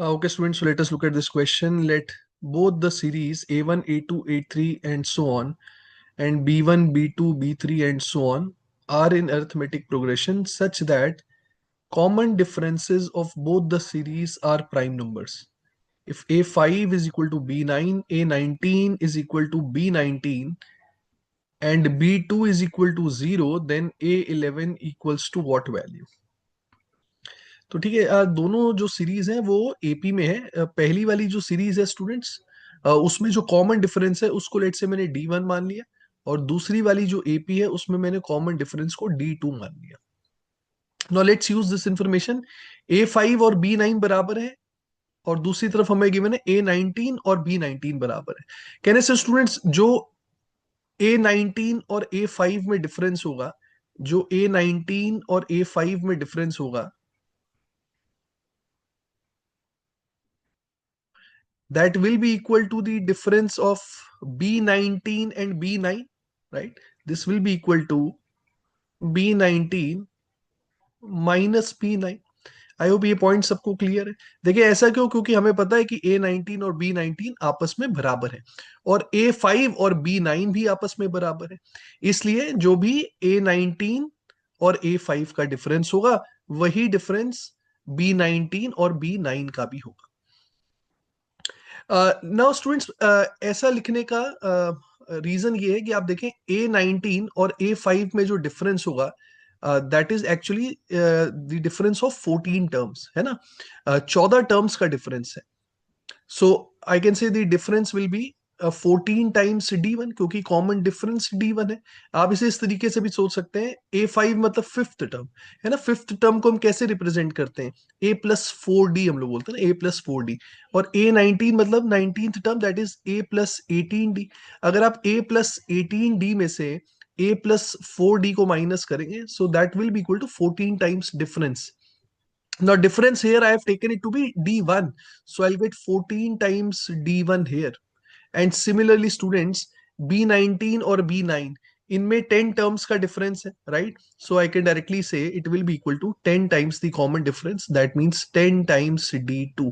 Okay, students, so let us look at this question. Let both the series A1, A2, A3, and so on, and B1, B2, B3, and so on are in arithmetic progression such that common differences of both the series are prime numbers. If A5 is equal to B9, A19 is equal to B19, and B2 is equal to 0, then A11 equals to what value? तो ठीक है, दोनों जो series हैं वो AP में है। पहली वाली जो सीरीज है स्टूडेंट्स, उसमें जो कॉमन डिफरेंस है उसको लेट से मैंने D1 मान लिया, और दूसरी वाली जो एपी है उसमें मैंने कॉमन डिफरेंस को D2 मान लिया। Now let's use this information. A5 और B9 बराबर है, और दूसरी तरफ हमें गिवन है A19 और B19 बराबर है। कहने से स्टूडेंट्स जो A19 और A5 में डिफरेंस होगा, जो A19 और A5 में डिफरेंस होगा, that will be equal to the difference of B19 and B9, right? This will be equal to B19 minus B9। I hope ये पॉइंट सबको क्लियर है। देखिए ऐसा क्यों, क्योंकि हमें पता है कि A19 और B19 आपस में बराबर है, और A5 और B9 भी आपस में बराबर है। इसलिए जो भी A19 और A5 का डिफरेंस होगा, वही डिफरेंस B19 और B9 का भी होगा। नाउ स्टूडेंट्स, ऐसा लिखने का रीजन ये है कि आप देखें A19 और A5 में जो डिफरेंस होगा, that is actually the difference of 14 terms, है ना। 14 टर्म्स का डिफरेंस है। So I can say the difference will be 14 times D1, क्योंकि कॉमन डिफरेंस D1 है। आप इसे इस तरीके से भी सोच सकते हैं, A5 मतलब फिफ्थ टर्म, है ना। फिफ्थ टर्म को हम कैसे रिप्रेजेंट करते हैं? A+4D हम लोग बोलते हैं ना, A+4D। और A19 मतलब 19th term, that is A+18D। अगर आप A+18D में से A+4D को माइनस करेंगे, so that will be equal to 14 times difference. Now difference here I have taken it to be D1, so I'll get 14 times D1 here. And similarly students, B19 और B9, इनमें 10 terms का difference है, right? So I can directly say it will be equal to 10 times the common difference, that means 10 times D2.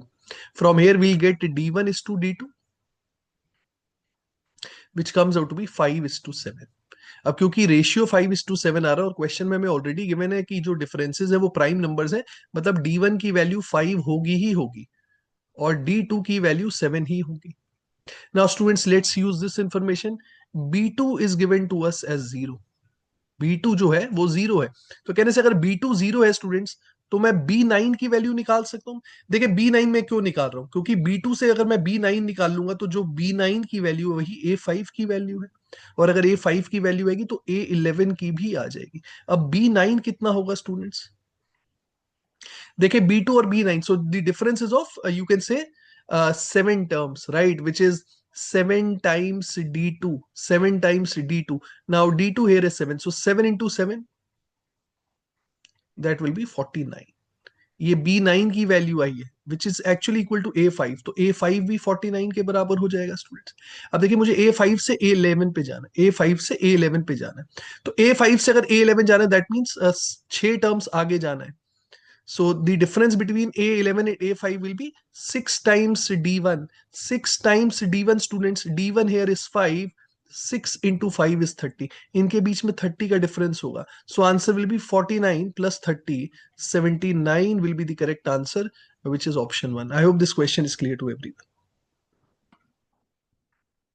From here we'll get D1 is to D2, which comes out to be 5:7। अब क्योंकि ratio 5:7 आ रहा है, और question में हमें already given है कि जो डिफरेंसेस है वो प्राइम नंबर्स है, मतलब D1 की वैल्यू 5 होगी ही होगी, और D2 की वैल्यू 7 ही होगी। Now students, let's use this information. B2 is given to us as 0। B2 जो है वो 0 है, तो कहने से अगर B2 0 है स्टूडेंट्स, तो मैं B9 की वैल्यू निकाल सकता हूँ। देखिए B9 में क्यों निकाल रहा हूँ, क्योंकि B2 से अगर मैं B9 निकाल लूंगा, तो जो B9 की वैल्यू है वही A5 की वैल्यू है, और अगर A5 की वैल्यू आएगी तो A11 की भी आ जाएगी। अब B9 कितना होगा स्टूडेंट्स? देखिए B2 और B9, so the difference is of, you can say 7 terms, right, which is 7 times D2, 7 times D2। Now D2 here is 7, so 7 into 7, that will be 49। ये B9 की वैल्यू आई है, which is actually equal to A5, तो A5 भी 49 के बराबर हो जाएगा स्टूडेंट्स। अब देखिए मुझे A5 से A11 पे जाना है, A5 से A11 पे जाना है, तो A5 से अगर A11 जाना है, दैट मीन्स 6 टर्म्स आगे जाना है। So the difference between A11 and A5 will be 6 times D1. 6 times D1 students. D1 here is 5. 6 into 5 is 30. इनके बीच में 30 का difference होगा. So answer will be 49 plus 30. 79 will be the correct answer, which is option 1. I hope this question is clear to everyone.